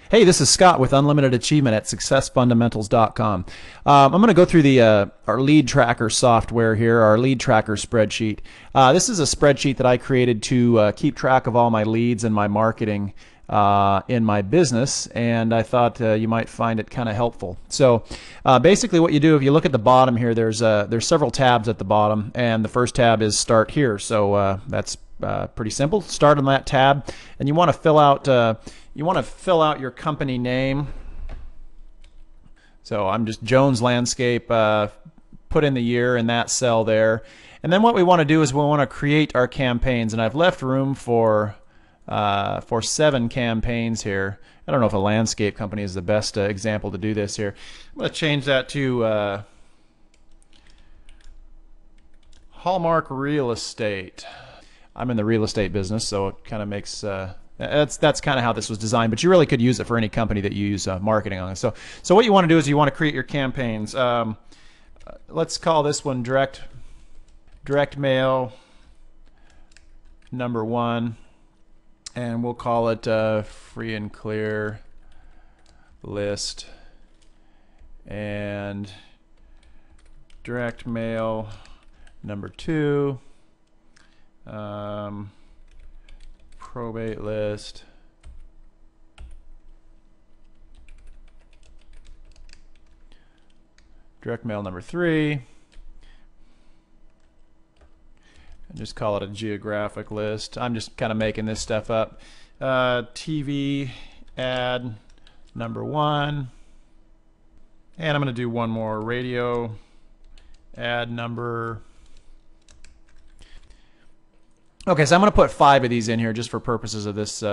Hey, this is Scott with Unlimited Achievement at SuccessFundamentals.com. I'm going to go through the our lead tracker software here, our lead tracker spreadsheet. This is a spreadsheet that I created to keep track of all my leads and my marketing in my business, and I thought you might find it kind of helpful. So basically what you do, if you look at the bottom here, there's several tabs at the bottom, and the first tab is Start Here. So that's pretty simple. Start on that tab, and you want to fill out your company name. So I'm just Jones Landscape, put in the year in that cell there. And then what we want to do is we want to create our campaigns, and I've left room for 7 campaigns here. I don't know if a landscape company is the best example to do this here. I'm going to change that to Hallmark Real Estate. I'm in the real estate business, so it kind of makes that's kind of how this was designed, but you really could use it for any company that you use marketing on. So what you want to do is you want to create your campaigns. Let's call this one direct mail number 1, and we'll call it free and clear list, and direct mail number 2. Probate list, direct mail number 3, and just call it a geographic list. I'm just kind of making this stuff up. TV ad number 1, and I'm going to do one more, radio ad number. Okay, so I'm going to put 5 of these in here just for purposes of this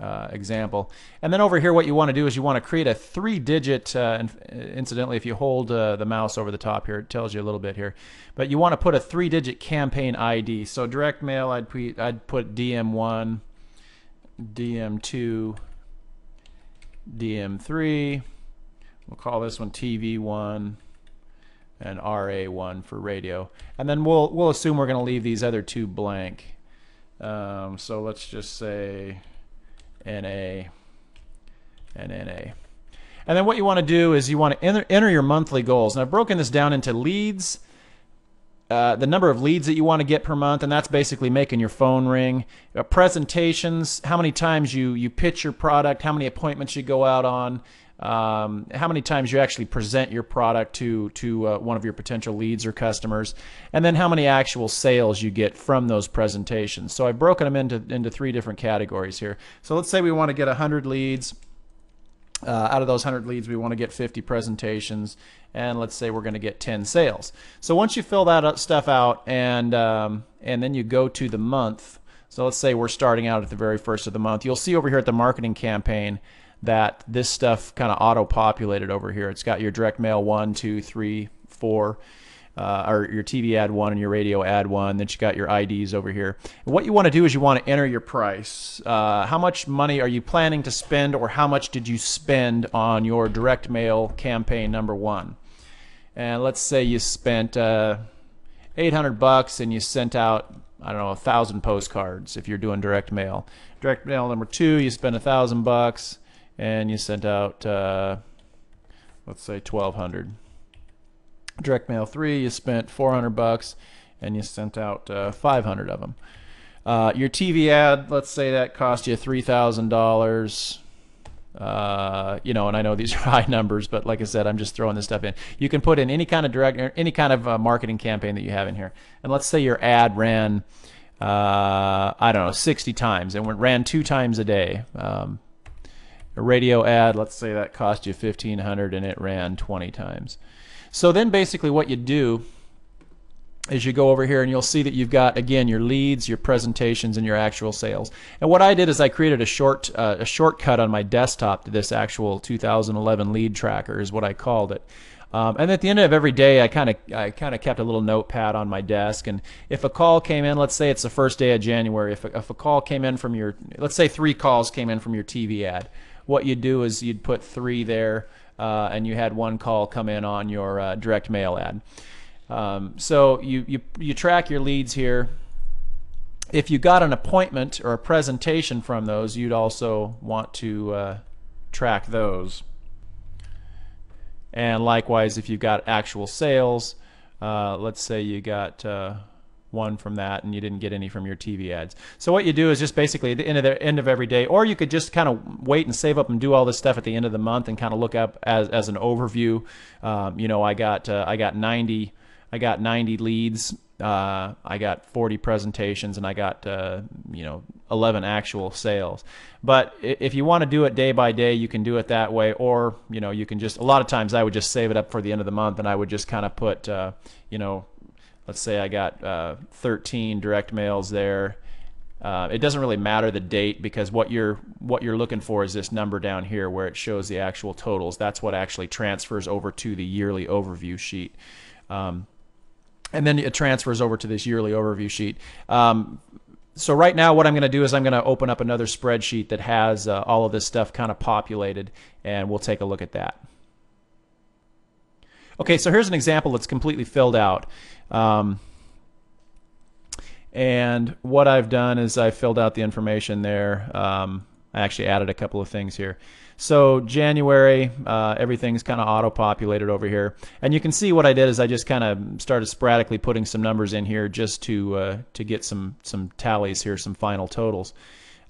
example. And then over here what you want to do is you want to create a 3-digit, incidentally if you hold the mouse over the top here, it tells you a little bit here, but you want to put a 3-digit campaign ID. So direct mail, I'd put DM1, DM2, DM3, we'll call this one TV1, and RA1 for radio. And then we'll assume we're going to leave these other 2 blank. So let's just say NA and NA. And then what you want to do is you want to enter your monthly goals. And I've broken this down into leads, the number of leads that you want to get per month, and that's basically making your phone ring. Presentations, how many times you pitch your product, how many appointments you go out on, how many times you actually present your product to one of your potential leads or customers, and then how many actual sales you get from those presentations. So I've broken them into 3 different categories here. So let's say we want to get 100 leads. Out of those 100 leads, we want to get 50 presentations, and let's say we're going to get 10 sales. So once you fill that stuff out, and then you go to the month. So let's say we're starting out at the very first of the month. You'll see over here at the marketing campaign that this stuff kind of auto-populated over here. It's got your direct mail 1, 2, 3, 4, or your TV ad 1 and your radio ad 1. Then you got your IDs over here. And what you want to do is you want to enter your price. How much money are you planning to spend, or how much did you spend on your direct mail campaign number 1? And let's say you spent $800 and you sent out, I don't know, 1,000 postcards if you're doing direct mail. Direct mail number 2, you spent $1,000 and you sent out, let's say 1,200. Direct mail 3, you spent $400 and you sent out 500 of them. Your TV ad, let's say that cost you $3,000. You know, and I know these are high numbers, but like I said, I'm just throwing this stuff in. You can put in any kind of marketing campaign that you have in here. And let's say your ad ran, I don't know, 60 times, and ran 2 times a day. A radio ad, let's say that cost you $1,500 and it ran 20 times. So then basically what you do is you go over here and you'll see that you've got, again, your leads, your presentations, and your actual sales. And what I did is I created a shortcut on my desktop to this actual 2011 lead tracker is what I called it. And at the end of every day, I kind of kept a little notepad on my desk, and if a call came in, let's say it's the first day of January, if a call came in from your, let's say 3 calls came in from your TV ad, what you'd do is you'd put 3 there, and you had 1 call come in on your direct mail ad. So you track your leads here. If you got an appointment or a presentation from those, you'd also want to track those. And likewise, if you've got actual sales, let's say you got one from that and you didn't get any from your TV ads. So what you do is just basically at the end of every day, or you could just kind of wait and save up and do all this stuff at the end of the month and kind of look up as an overview. You know, I got 90 leads, I got 40 presentations, and I got you know, 11 actual sales. But if you want to do it day by day, you can do it that way, or you know, you can just, a lot of times I would just save it up for the end of the month, and I would just kind of put you know, let's say I got 13 direct mails there. It doesn't really matter the date, because what you're looking for is this number down here where it shows the actual totals. That's what actually transfers over to the yearly overview sheet. And then it transfers over to this yearly overview sheet. So right now what I'm going to do is I'm going to open up another spreadsheet that has all of this stuff kind of populated, and we'll take a look at that. Okay, so here's an example that's completely filled out. And what I've done is I filled out the information there. I actually added a couple of things here. So January, everything's kind of auto-populated over here, and you can see what I did is I just kind of started sporadically putting some numbers in here just to get some tallies here, some final totals.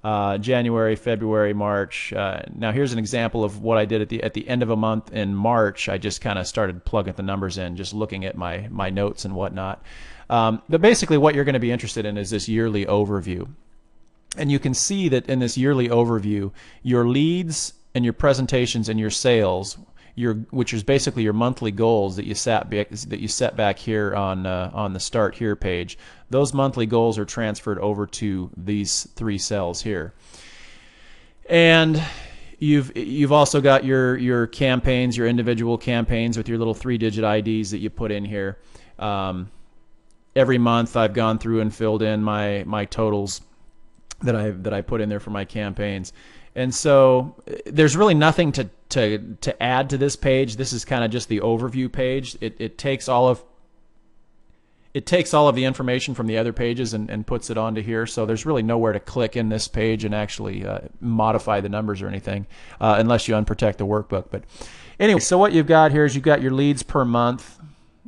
January, February, March. Now here's an example of what I did at the end of a month in March. I just kind of started plugging the numbers in, just looking at my notes and whatnot. But basically what you're going to be interested in is this yearly overview. And you can see that in this yearly overview, your leads and your presentations and your sales, which is basically your monthly goals that you set back here on the Start Here page, those monthly goals are transferred over to these three cells here. And you've also got your campaigns, your individual campaigns with your little 3-digit IDs that you put in here. Every month I've gone through and filled in my totals that I put in there for my campaigns. And so there's really nothing to add to this page. This is kind of just the overview page. It takes all of the information from the other pages and puts it onto here. So there's really nowhere to click in this page and actually modify the numbers or anything, unless you unprotect the workbook. But anyway, so what you've got here is you've got your leads per month,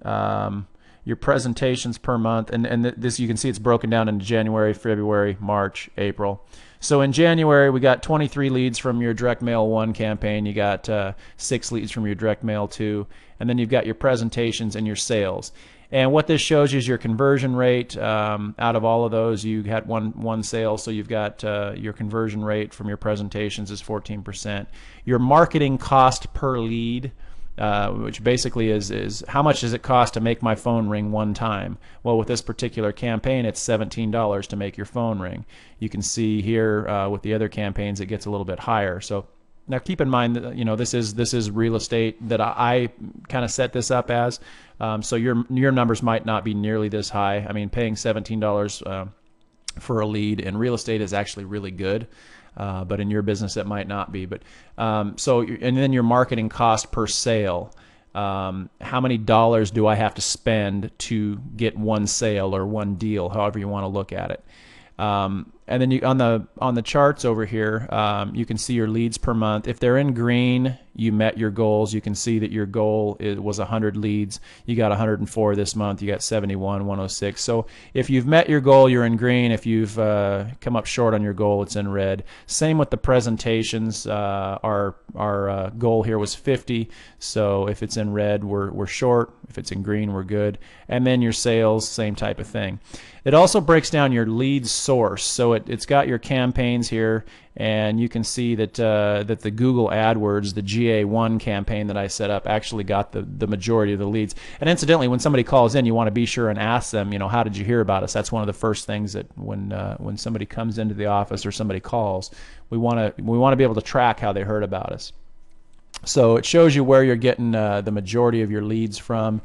your presentations per month, and this, you can see it's broken down into January, February, March, April. So in January we got 23 leads from your Direct Mail 1 campaign, you got 6 leads from your Direct Mail 2, and then you've got your presentations and your sales. And what this shows you is your conversion rate. Out of all of those, you had one sale, so you've got your conversion rate from your presentations is 14%. Your marketing cost per lead, which basically is how much does it cost to make my phone ring one time? Well, with this particular campaign, it's $17 to make your phone ring. You can see here with the other campaigns it gets a little bit higher. So now keep in mind that, you know, this is real estate that I kind of set this up as. So your numbers might not be nearly this high. I mean, paying $17 for a lead in real estate is actually really good. But in your business it might not be. But so, and then your marketing cost per sale. How many dollars do I have to spend to get one sale or one deal, however you want to look at it. And then on the charts over here, you can see your leads per month. If they're in green, you met your goals. You can see that your goal was 100 leads. You got 104 this month. You got 71, 106. So if you've met your goal, you're in green. If you've come up short on your goal, it's in red. Same with the presentations. Our goal here was 50. So if it's in red, we're short. If it's in green, we're good. And then your sales, same type of thing. It also breaks down your lead source. So it's got your campaigns here, and you can see that that the Google AdWords, the GA1 campaign that I set up, actually got the majority of the leads. And incidentally, when somebody calls in, you want to be sure and ask them, you know, how did you hear about us? That's one of the first things that when somebody comes into the office or somebody calls, we want to be able to track how they heard about us. So it shows you where you're getting the majority of your leads from.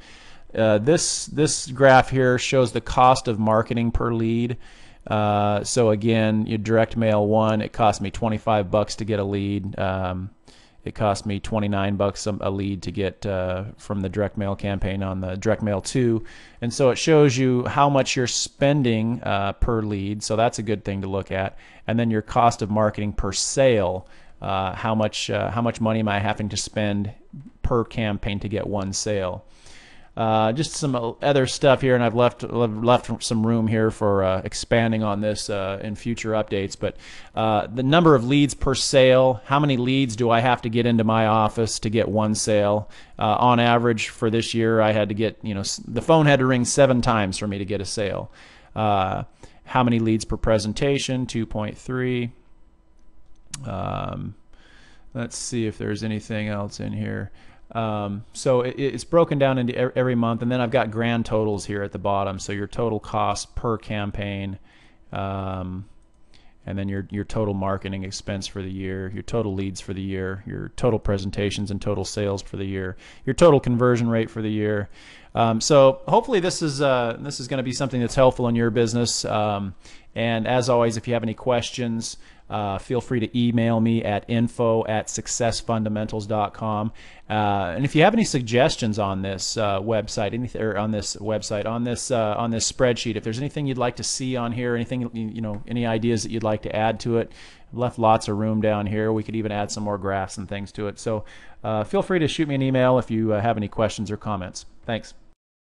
This graph here shows the cost of marketing per lead. So again, your Direct Mail 1, it cost me $25 to get a lead. It cost me $29 a lead to get from the Direct Mail campaign on the Direct Mail 2. And so it shows you how much you're spending per lead. So that's a good thing to look at. And then your cost of marketing per sale. how much money am I having to spend per campaign to get one sale. Just some other stuff here, and I've left some room here for expanding on this in future updates. But the number of leads per sale, how many leads do I have to get into my office to get one sale? On average for this year, I had to get, the phone had to ring 7 times for me to get a sale. How many leads per presentation? 2.3. Let's see if there's anything else in here. So it's broken down into every month, and then I've got grand totals here at the bottom. So your total cost per campaign, and then your total marketing expense for the year, your total leads for the year, your total presentations and total sales for the year, your total conversion rate for the year. So hopefully this is going to be something that's helpful in your business. And as always, if you have any questions, feel free to email me at info@successfundamentals.com. And if you have any suggestions on this website, on this spreadsheet, if there's anything you'd like to see on here, anything, any ideas that you'd like to add to it, I've left lots of room down here. We could even add some more graphs and things to it. So feel free to shoot me an email if you have any questions or comments. Thanks.